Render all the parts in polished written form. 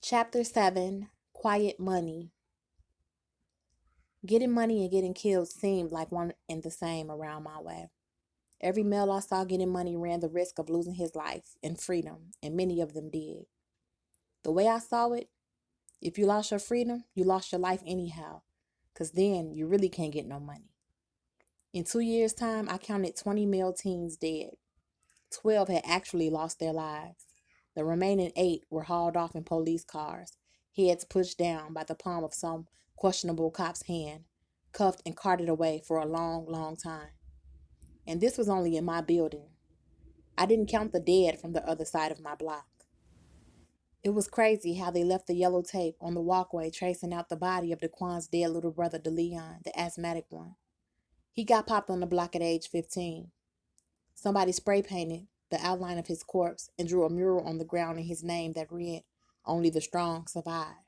Chapter 7, Quiet Money. Getting money and getting killed seemed like one and the same around my way. Every male I saw getting money ran the risk of losing his life and freedom, and many of them did. The way I saw it, if you lost your freedom, you lost your life anyhow, because then you really can't get no money. In 2 years' time, I counted 20 male teens dead. 12 had actually lost their lives. The remaining 8 were hauled off in police cars, heads pushed down by the palm of some questionable cop's hand, cuffed and carted away for a long, long time. And this was only in my building. I didn't count the dead from the other side of my block. It was crazy how they left the yellow tape on the walkway tracing out the body of Daquan's dead little brother, DeLeon, the asthmatic one. He got popped on the block at age 15. Somebody spray painted the outline of his corpse and drew a mural on the ground in his name that read, "Only the strong survive."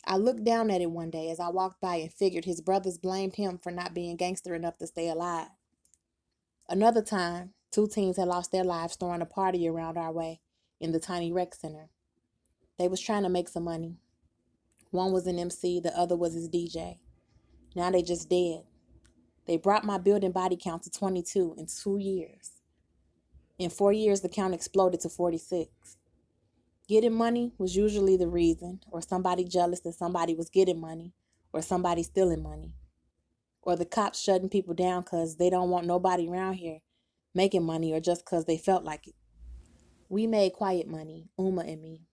I looked down at it one day as I walked by and figured his brothers blamed him for not being gangster enough to stay alive. Another time, 2 teens had lost their lives throwing a party around our way in the tiny rec center. They was trying to make some money. One was an MC, the other was his DJ. Now they just dead. They brought my building body count to 22 in 2 years. In 4 years, the count exploded to 46. Getting money was usually the reason, or somebody jealous that somebody was getting money, or somebody stealing money, or the cops shutting people down because they don't want nobody around here making money or just because they felt like it. We made quiet money, Uma and me.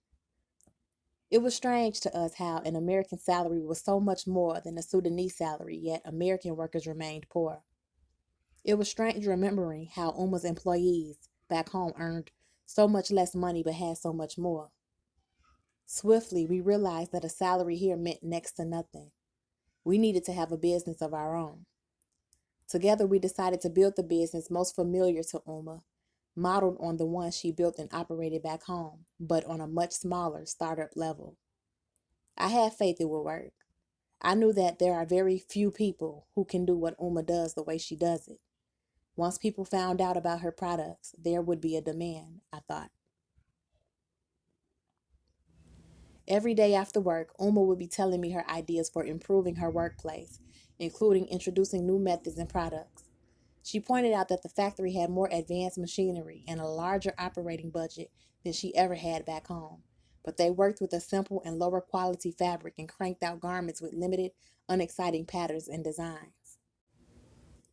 It was strange to us how an American salary was so much more than a Sudanese salary, yet American workers remained poor. It was strange remembering how Uma's employees back home earned so much less money but had so much more. Swiftly, we realized that a salary here meant next to nothing. We needed to have a business of our own. Together, we decided to build the business most familiar to Uma, modeled on the one she built and operated back home, but on a much smaller startup level. I had faith it would work. I knew that there are very few people who can do what Uma does the way she does it. Once people found out about her products, there would be a demand, I thought. Every day after work, Uma would be telling me her ideas for improving her workplace, including introducing new methods and products. She pointed out that the factory had more advanced machinery and a larger operating budget than she ever had back home, but they worked with a simple and lower quality fabric and cranked out garments with limited, unexciting patterns and designs.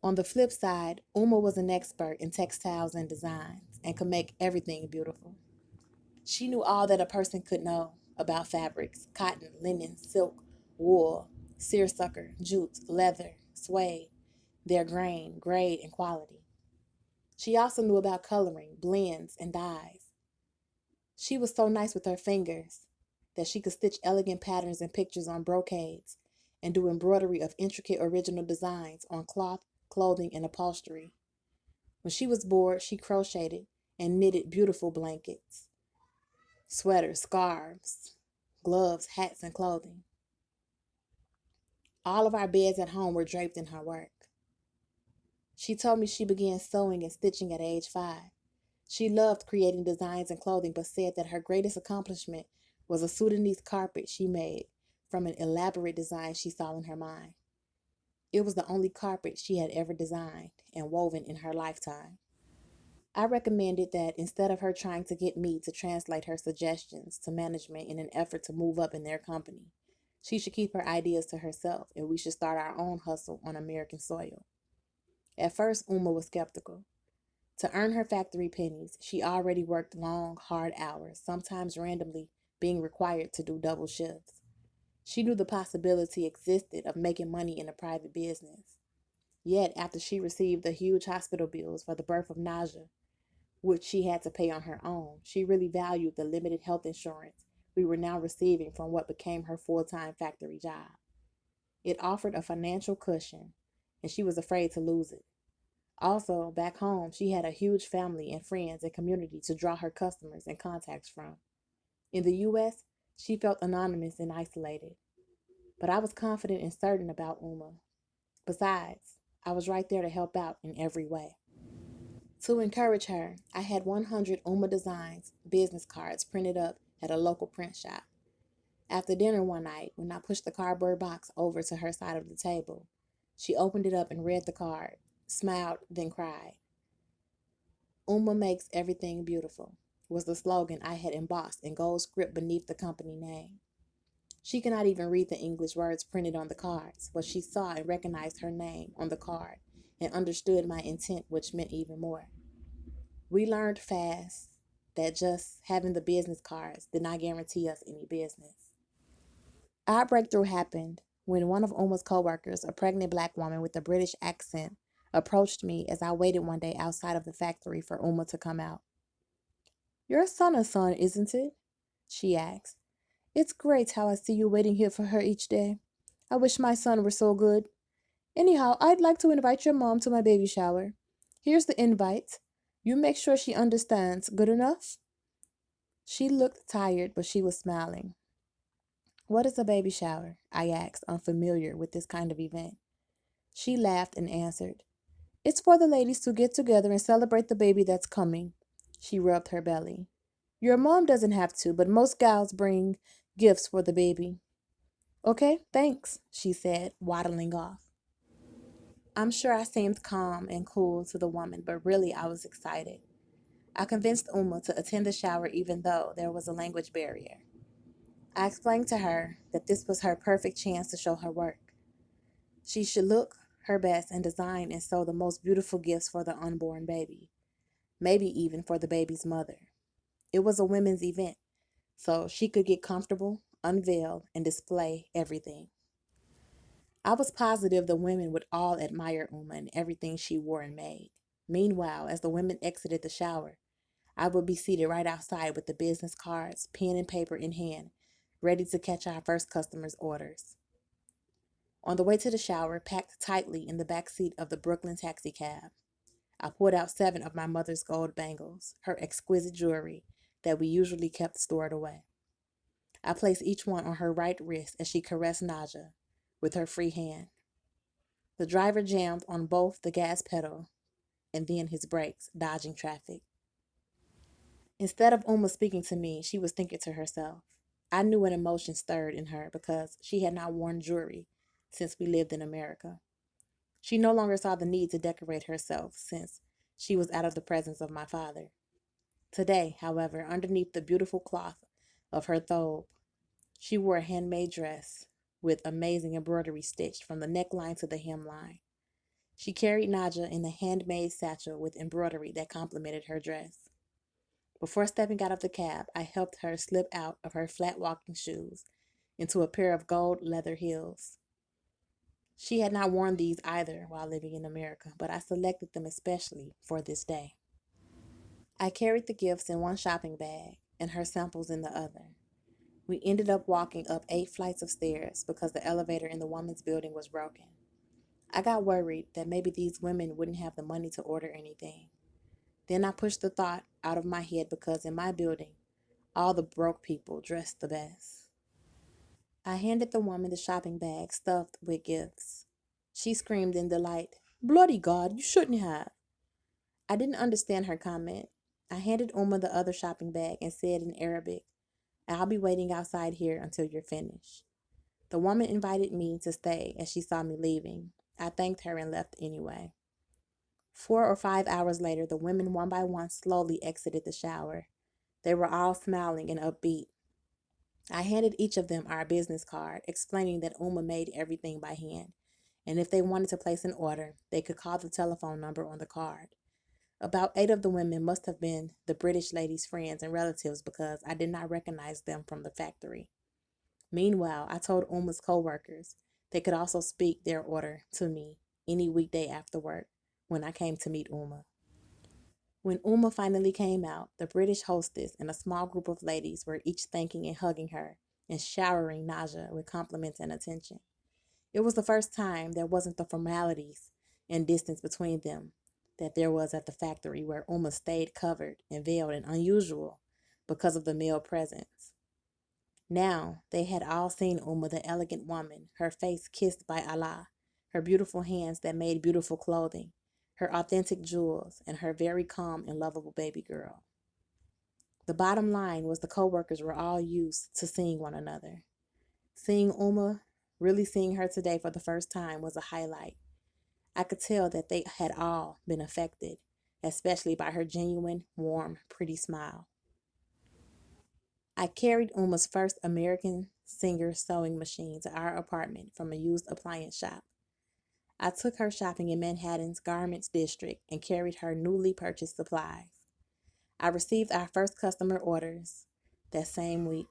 On the flip side, Uma was an expert in textiles and designs and could make everything beautiful. She knew all that a person could know about fabrics: cotton, linen, silk, wool, seersucker, jute, leather, suede, their grain, grade, and quality. She also knew about coloring, blends, and dyes. She was so nice with her fingers that she could stitch elegant patterns and pictures on brocades and do embroidery of intricate original designs on cloth, clothing, and upholstery. When she was bored, she crocheted and knitted beautiful blankets, sweaters, scarves, gloves, hats, and clothing. All of our beds at home were draped in her work. She told me she began sewing and stitching at age 5. She loved creating designs and clothing, but said that her greatest accomplishment was a Sudanese carpet she made from an elaborate design she saw in her mind. It was the only carpet she had ever designed and woven in her lifetime. I recommended that instead of her trying to get me to translate her suggestions to management in an effort to move up in their company, she should keep her ideas to herself and we should start our own hustle on American soil. At first, Uma was skeptical. To earn her factory pennies, she already worked long, hard hours, sometimes randomly being required to do double shifts. She knew the possibility existed of making money in a private business. Yet, after she received the huge hospital bills for the birth of Naja, which she had to pay on her own, she really valued the limited health insurance we were now receiving from what became her full-time factory job. It offered a financial cushion, and she was afraid to lose it. Also, back home, she had a huge family and friends and community to draw her customers and contacts from. In the U.S., she felt anonymous and isolated. But I was confident and certain about Uma. Besides, I was right there to help out in every way. To encourage her, I had 100 Uma Designs business cards printed up at a local print shop. After dinner one night, when I pushed the cardboard box over to her side of the table, she opened it up and read the card, smiled, then cried. Uma makes everything beautiful was the slogan I had embossed in gold script beneath the company name. She could not even read the English words printed on the cards, but she saw and recognized her name on the card and understood my intent, which meant even more. We learned fast that just having the business cards did not guarantee us any business. Our breakthrough happened when one of Uma's coworkers, a pregnant black woman with a British accent, approached me as I waited one day outside of the factory for Uma to come out. "Your son, isn't it?" she asked. "It's great how I see you waiting here for her each day. I wish my son were so good. Anyhow, I'd like to invite your mom to my baby shower. Here's the invite. You make sure she understands. Good enough?" She looked tired, but she was smiling. "What is a baby shower?" I asked, unfamiliar with this kind of event. She laughed and answered, "It's for the ladies to get together and celebrate the baby that's coming." She rubbed her belly. "Your mom doesn't have to, but most gals bring gifts for the baby." "Okay, thanks," she said, waddling off. I'm sure I seemed calm and cool to the woman, but really I was excited. I convinced Uma to attend the shower even though there was a language barrier. I explained to her that this was her perfect chance to show her work. She should look her best and design and sew the most beautiful gifts for the unborn baby, maybe even for the baby's mother. It was a women's event, so she could get comfortable, unveil, and display everything. I was positive the women would all admire Uma and everything she wore and made. Meanwhile, as the women exited the shower, I would be seated right outside with the business cards, pen and paper in hand, ready to catch our first customer's orders. On the way to the shower, packed tightly in the back seat of the Brooklyn taxi cab, I pulled out 7 of my mother's gold bangles, her exquisite jewelry that we usually kept stored away. I placed each one on her right wrist as she caressed Naja with her free hand. The driver jammed on both the gas pedal and then his brakes, dodging traffic. Instead of Uma speaking to me, she was thinking to herself. I knew an emotion stirred in her because she had not worn jewelry since we lived in America. She no longer saw the need to decorate herself since she was out of the presence of my father. Today, however, underneath the beautiful cloth of her thobe, she wore a handmade dress with amazing embroidery stitched from the neckline to the hemline. She carried Naja in a handmade satchel with embroidery that complemented her dress. Before stepping out of the cab, I helped her slip out of her flat walking shoes into a pair of gold leather heels. She had not worn these either while living in America, but I selected them especially for this day. I carried the gifts in one shopping bag and her samples in the other. We ended up walking up 8 flights of stairs because the elevator in the woman's building was broken. I got worried that maybe these women wouldn't have the money to order anything. Then I pushed the thought out of my head because in my building, all the broke people dressed the best. I handed the woman the shopping bag stuffed with gifts. She screamed in delight, "Bloody God, you shouldn't have." I didn't understand her comment. I handed Uma the other shopping bag and said in Arabic, "I'll be waiting outside here until you're finished." The woman invited me to stay as she saw me leaving. I thanked her and left anyway. 4 or 5 hours later, the women one by one slowly exited the shower. They were all smiling and upbeat. I handed each of them our business card, explaining that Uma made everything by hand, and if they wanted to place an order, they could call the telephone number on the card. About 8 of the women must have been the British lady's friends and relatives because I did not recognize them from the factory. Meanwhile, I told Uma's co-workers they could also speak their order to me any weekday after work when I came to meet Uma. When Uma finally came out, the British hostess and a small group of ladies were each thanking and hugging her and showering Naja with compliments and attention. It was the first time there wasn't the formalities and distance between them that there was at the factory where Uma stayed covered and veiled and unusual because of the male presence. Now they had all seen Uma, the elegant woman, her face kissed by Allah, her beautiful hands that made beautiful clothing, her authentic jewels, and her very calm and lovable baby girl. The bottom line was the coworkers were all used to seeing one another. Seeing really seeing her today for the first time, was a highlight. I could tell that they had all been affected, especially by her genuine, warm, pretty smile. I carried Uma's first American Singer sewing machine to our apartment from a used appliance shop. I took her shopping in Manhattan's Garments District and carried her newly purchased supplies. I received our first customer orders that same week.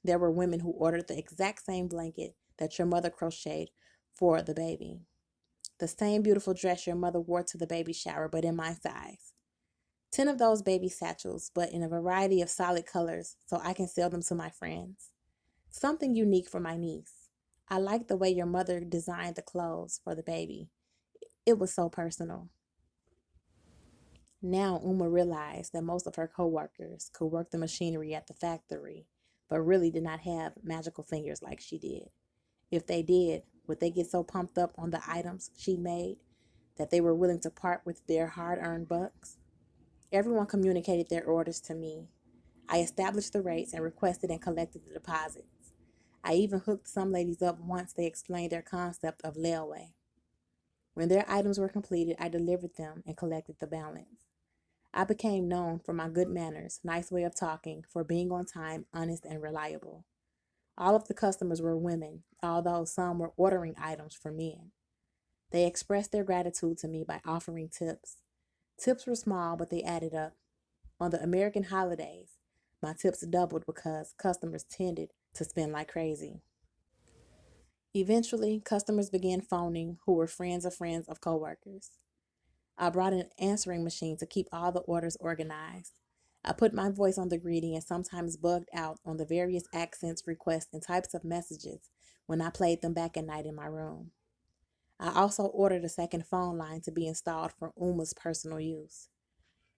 There were women who ordered the exact same blanket that your mother crocheted for the baby. The same beautiful dress your mother wore to the baby shower, but in my size. 10 of those baby satchels, but in a variety of solid colors, so I can sell them to my friends. Something unique for my niece. I like the way your mother designed the clothes for the baby. It was so personal. Now Uma realized that most of her coworkers could work the machinery at the factory, but really did not have magical fingers like she did. If they did, would they get so pumped up on the items she made that they were willing to part with their hard-earned bucks? Everyone communicated their orders to me. I established the rates and requested and collected the deposits. I even hooked some ladies up once they explained their concept of layaway. When their items were completed, I delivered them and collected the balance. I became known for my good manners, nice way of talking, for being on time, honest, and reliable. All of the customers were women, although some were ordering items for men. They expressed their gratitude to me by offering tips. Tips were small, but they added up. On the American holidays, my tips doubled because customers tended to spend like crazy. Eventually, customers began phoning who were friends of coworkers. I brought an answering machine to keep all the orders organized. I put my voice on the greeting and sometimes bugged out on the various accents, requests, and types of messages when I played them back at night in my room. I also ordered a second phone line to be installed for Uma's personal use.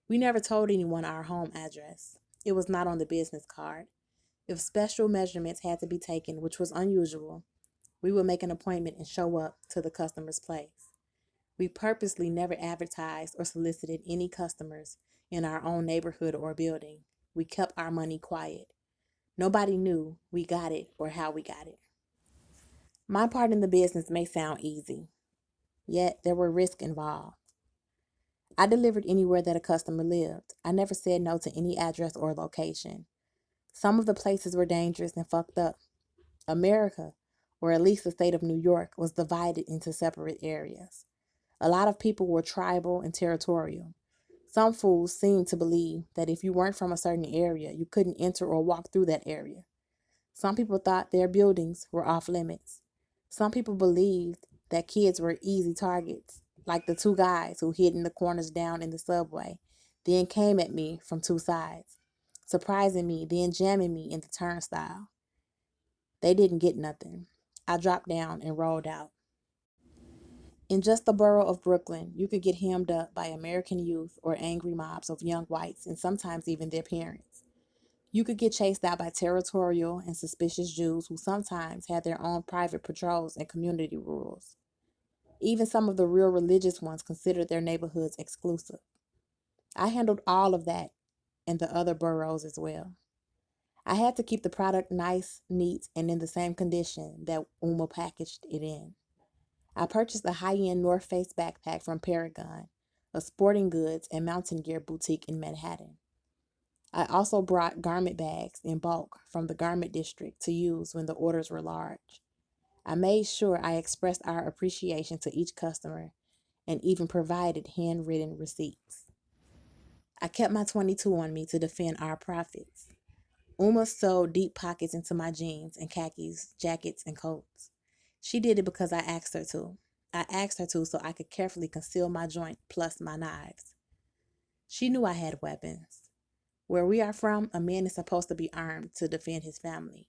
We never told anyone our home address. It was not on the business card. If special measurements had to be taken, which was unusual, we would make an appointment and show up to the customer's place. We purposely never advertised or solicited any customers in our own neighborhood or building. We kept our money quiet. Nobody knew we got it or how we got it. My part in the business may sound easy, yet there were risks involved. I delivered anywhere that a customer lived. I never said no to any address or location. Some of the places were dangerous and fucked up. America, or at least the state of New York, was divided into separate areas. A lot of people were tribal and territorial. Some fools seemed to believe that if you weren't from a certain area, you couldn't enter or walk through that area. Some people thought their buildings were off limits. Some people believed that kids were easy targets, like the two guys who hid in the corners down in the subway, then came at me from two sides, surprising me, then jamming me in the turnstile. They didn't get nothing. I dropped down and rolled out. In just the borough of Brooklyn, you could get hemmed up by American youth or angry mobs of young whites and sometimes even their parents. You could get chased out by territorial and suspicious Jews who sometimes had their own private patrols and community rules. Even some of the real religious ones considered their neighborhoods exclusive. I handled all of that in the other boroughs as well. I had to keep the product nice, neat, and in the same condition that Uma packaged it in. I purchased a high-end North Face backpack from Paragon, a sporting goods and mountain gear boutique in Manhattan. I also brought garment bags in bulk from the garment district to use when the orders were large. I made sure I expressed our appreciation to each customer and even provided handwritten receipts. I kept my 22 on me to defend our profits. Uma sewed deep pockets into my jeans and khakis, jackets, and coats. She did it because I asked her to. I asked her to so I could carefully conceal my joint plus my knives. She knew I had weapons. Where we are from, a man is supposed to be armed to defend his family.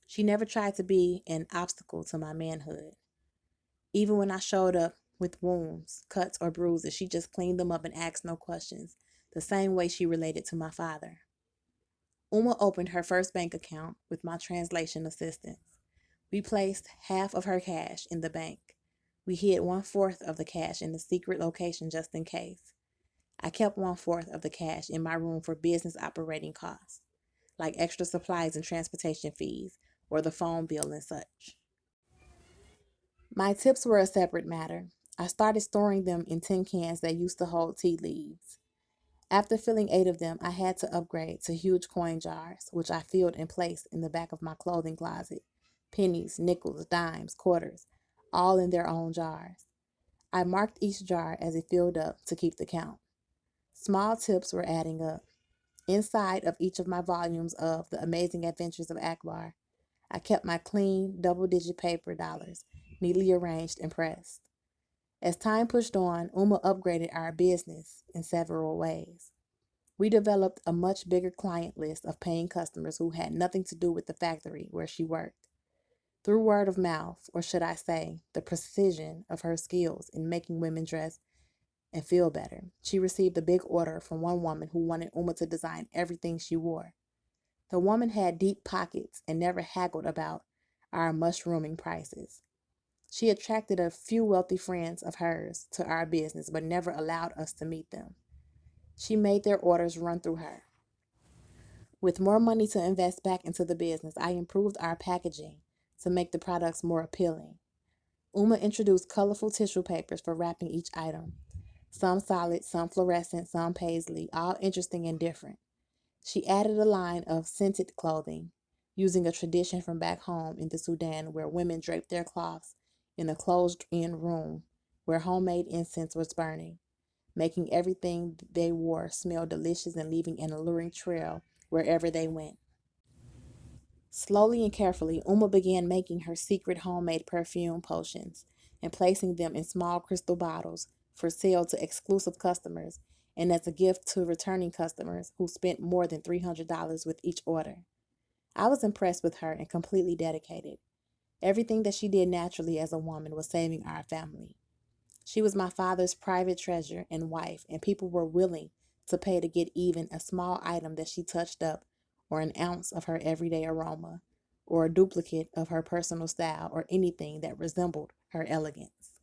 She never tried to be an obstacle to my manhood. Even when I showed up with wounds, cuts, or bruises, she just cleaned them up and asked no questions, the same way she related to my father. Uma opened her first bank account with my translation assistance. We placed half of her cash in the bank. We hid 1/4 of the cash in the secret location just in case. I kept 1/4 of the cash in my room for business operating costs, like extra supplies and transportation fees, or the phone bill and such. My tips were a separate matter. I started storing them in tin cans that used to hold tea leaves. After filling 8 of them, I had to upgrade to huge coin jars, which I filled and placed in the back of my clothing closet. Pennies, nickels, dimes, quarters, all in their own jars. I marked each jar as it filled up to keep the count. Small tips were adding up. Inside of each of my volumes of The Amazing Adventures of Akbar, I kept my clean, double-digit paper dollars, neatly arranged and pressed. As time pushed on, Uma upgraded our business in several ways. We developed a much bigger client list of paying customers who had nothing to do with the factory where she worked. Through word of mouth, or should I say, the precision of her skills in making women dress and feel better, she received a big order from one woman who wanted Uma to design everything she wore. The woman had deep pockets and never haggled about our mushrooming prices. She attracted a few wealthy friends of hers to our business, but never allowed us to meet them. She made their orders run through her. With more money to invest back into the business, I improved our packaging to make the products more appealing. Uma introduced colorful tissue papers for wrapping each item. Some solid, some fluorescent, some paisley, all interesting and different. She added a line of scented clothing, using a tradition from back home in the Sudan where women draped their cloths in a closed-in room where homemade incense was burning, making everything they wore smell delicious and leaving an alluring trail wherever they went. Slowly and carefully, Uma began making her secret homemade perfume potions and placing them in small crystal bottles for sale to exclusive customers and as a gift to returning customers who spent more than $300 with each order. I was impressed with her and completely dedicated. Everything that she did naturally as a woman was saving our family. She was my father's private treasure and wife, and people were willing to pay to get even a small item that she touched up, or an ounce of her everyday aroma, or a duplicate of her personal style, or anything that resembled her elegance.